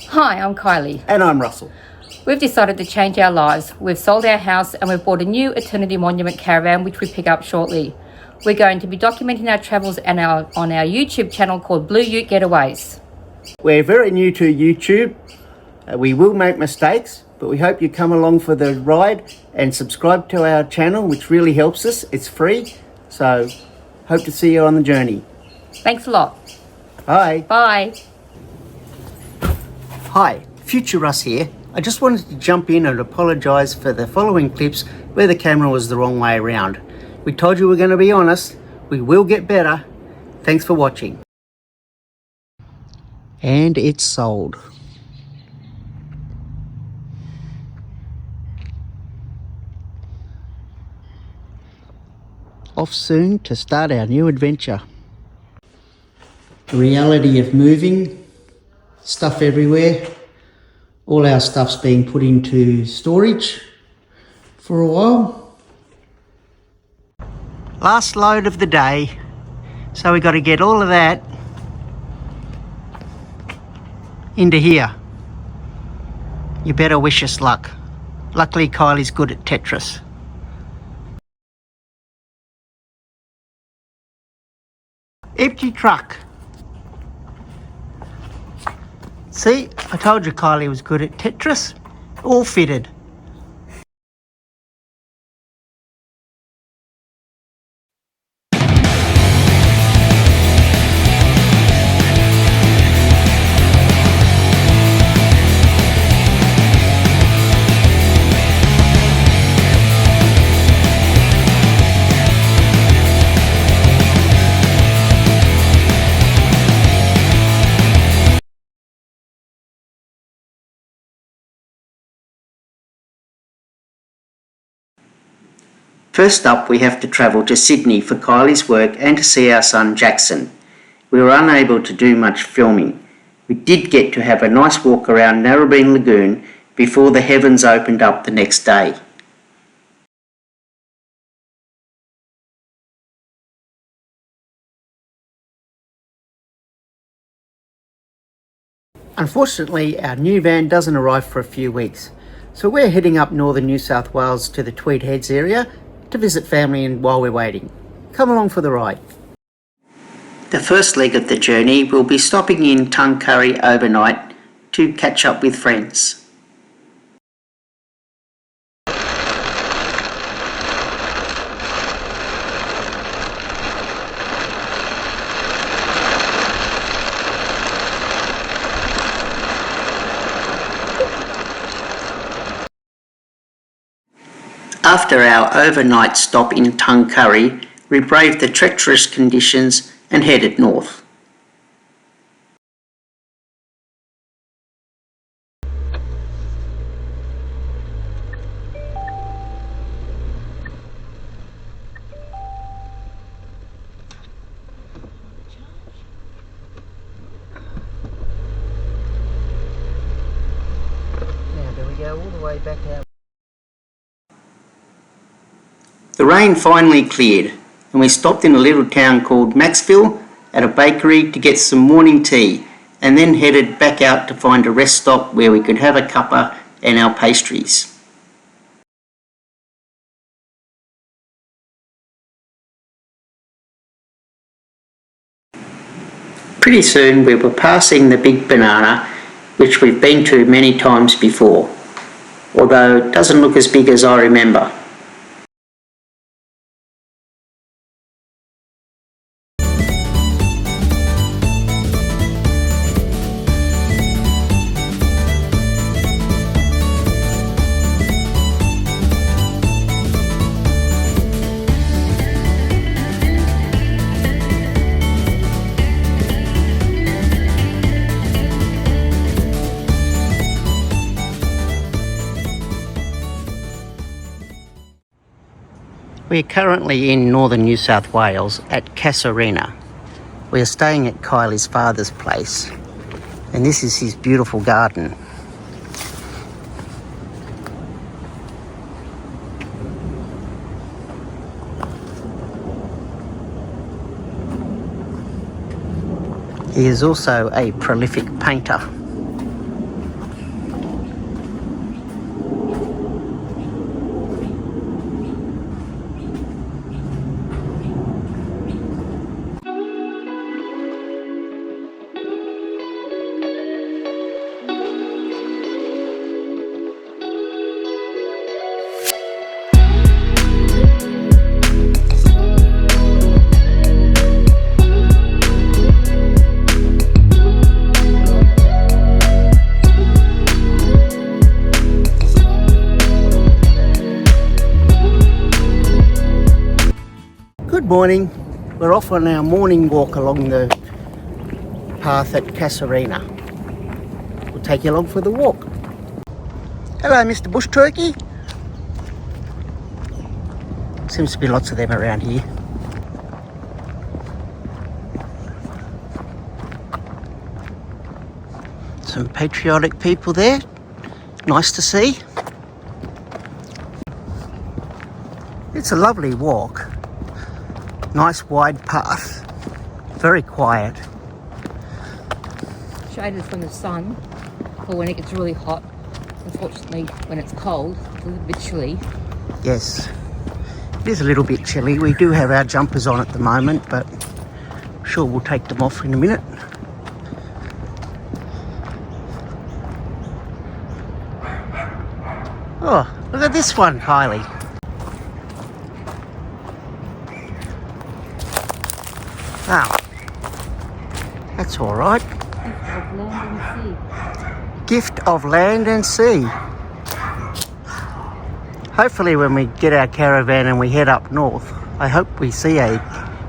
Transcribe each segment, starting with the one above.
Hi, I'm Kylie. And I'm Russell. We've decided to change our lives. We've sold our house and we've bought a new Eternity Monument caravan, which we pick up shortly. We're going to be documenting our travels on our YouTube channel called Blue Ute Getaways. We're very new to YouTube. We will make mistakes, but we hope you come along for the ride and subscribe to our channel, which really helps us. It's free, so hope to see you on the journey. Thanks a lot. Bye. Bye. Hi, Future Russ here. I just wanted to jump in and apologise for the following clips where the camera was the wrong way around. We told you we're going to be honest. We will get better. Thanks for watching. And it's sold. Off soon to start our new adventure. The reality of moving, stuff everywhere. All our stuff's being put into storage for a while. Last load of the day, so we got to get all of that into here. You better wish us luck. Luckily Kylie's good at Tetris. Empty truck. See, I told you Kylie was good at Tetris. All fitted. First up, we have to travel to Sydney for Kylie's work and to see our son Jackson. We were unable to do much filming. We did get to have a nice walk around Narrabeen Lagoon before the heavens opened up the next day. Unfortunately, our new van doesn't arrive for a few weeks, so we're heading up northern New South Wales to the Tweed Heads area to visit family and while we're waiting. Come along for the ride. The first leg of the journey will be stopping in Tuncurry overnight to catch up with friends. After our overnight stop in Tuncurry, we braved the treacherous conditions and headed north. Now do we go all the way back out? The rain finally cleared and we stopped in a little town called Maxville at a bakery to get some morning tea and then headed back out to find a rest stop where we could have a cuppa and our pastries. Pretty soon we were passing the Big Banana, which we've been to many times before, although it doesn't look as big as I remember. We're currently in northern New South Wales at Caravan. We're staying at Kylie's father's place, and this is his beautiful garden. He is also a prolific painter. morning. We're off on our morning walk along the path at Caravan. We'll take you along for the walk. Hello, Mr. Bush Turkey. Seems to be lots of them around here. Some patriotic people there. Nice to see. It's a lovely walk. Nice wide path. Very quiet. Shaded from the sun for when it gets really hot. Unfortunately, when it's cold, it's a little bit chilly. Yes, it is a little bit chilly. We do have our jumpers on at the moment, but I'm sure we'll take them off in a minute. Oh, look at this one, Kylie. Wow, that's all right. Gift of land and sea. Hopefully when we get our caravan and we head up north, I hope we see a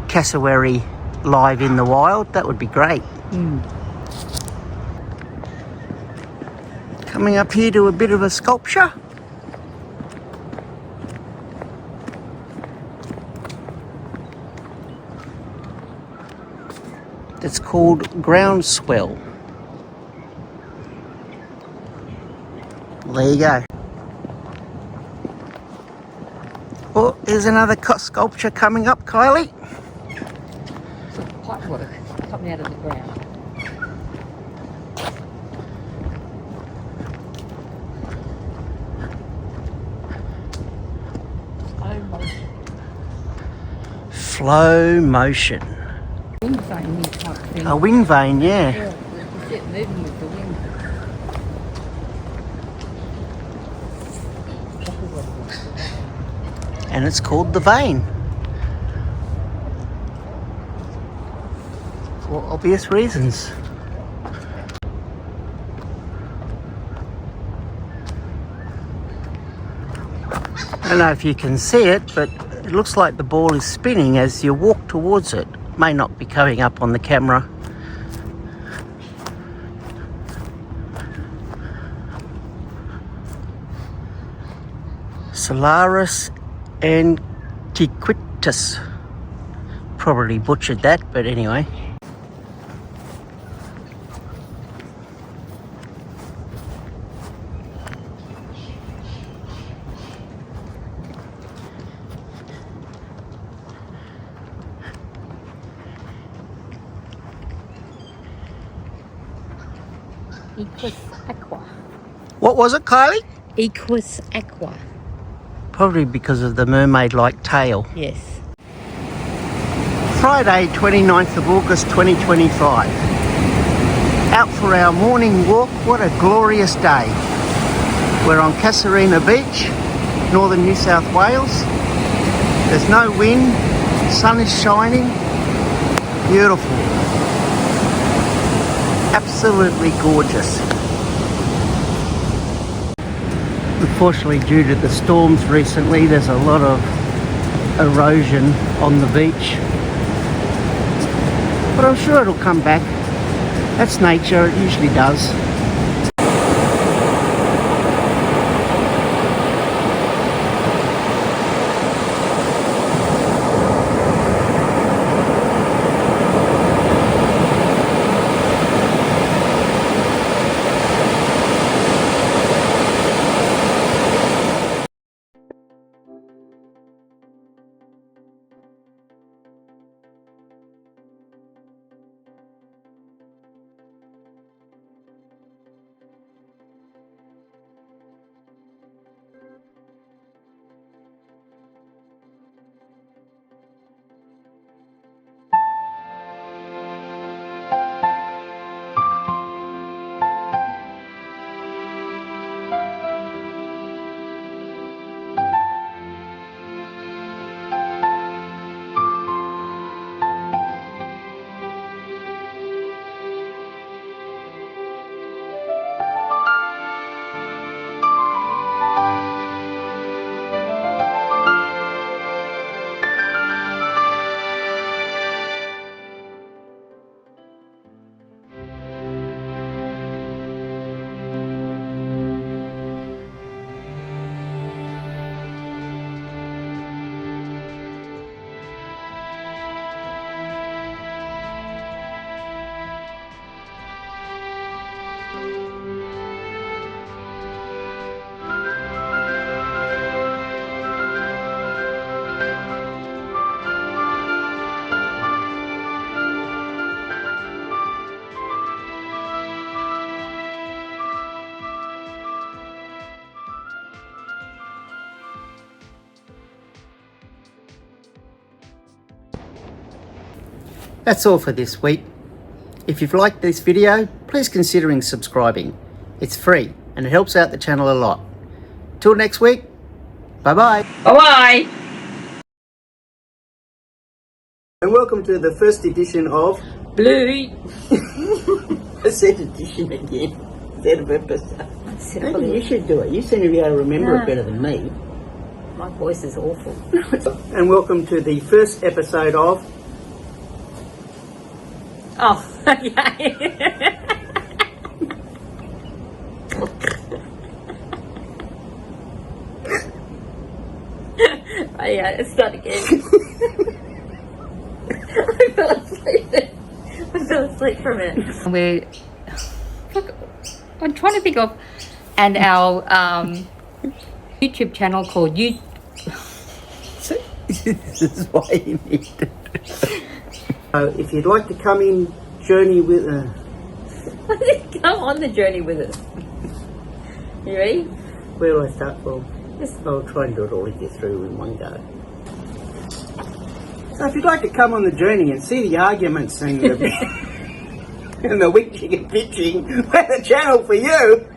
cassowary live in the wild. That would be great. Coming up here to a bit of a sculpture. It's called Groundswell. Well, there you go. Oh, there's another sculpture coming up, Kylie. Some pipework coming out of the ground. Flow motion. Wind vane type thing. A wind vane, yeah. Yeah, you see it moving with the wind. And it's called the vane. For obvious reasons. I don't know if you can see it, but it looks like the ball is spinning as you walk towards it. May not be coming up on the camera. Solaris Antiquitas. Probably butchered that, but anyway. Equus aqua. What was it, Kylie? Equus aqua. Probably because of the mermaid-like tail. Yes. Friday, 29th of August 2025. Out for our morning walk. What a glorious day. We're on Caravan Beach, northern New South Wales. There's no wind, sun is shining. Beautiful. Absolutely gorgeous. Unfortunately, due to the storms recently, there's a lot of erosion on the beach. But I'm sure it'll come back. That's nature, it usually does. That's all for this week. If you've liked this video, please consider subscribing. It's free and it helps out the channel a lot. Till next week, bye-bye. Bye-bye. And welcome to the first edition of Blue. I said edition again. Instead of episode. Maybe you should do it. You seem to be able to remember it better than me. My voice is awful. And welcome to the first episode of... Oh, okay. Oh, yeah, let's start again. I fell asleep. I fell asleep for a minute. I'm trying to think of, and our YouTube channel called You. This is why you need it. If you'd like to come in journey with... Come on the journey with us. You ready? Where do I start from? Yes. I'll try and do it all with you through in one go. So if you'd like to come on the journey and see the arguments and the, and the witching and bitching, we're the channel for you.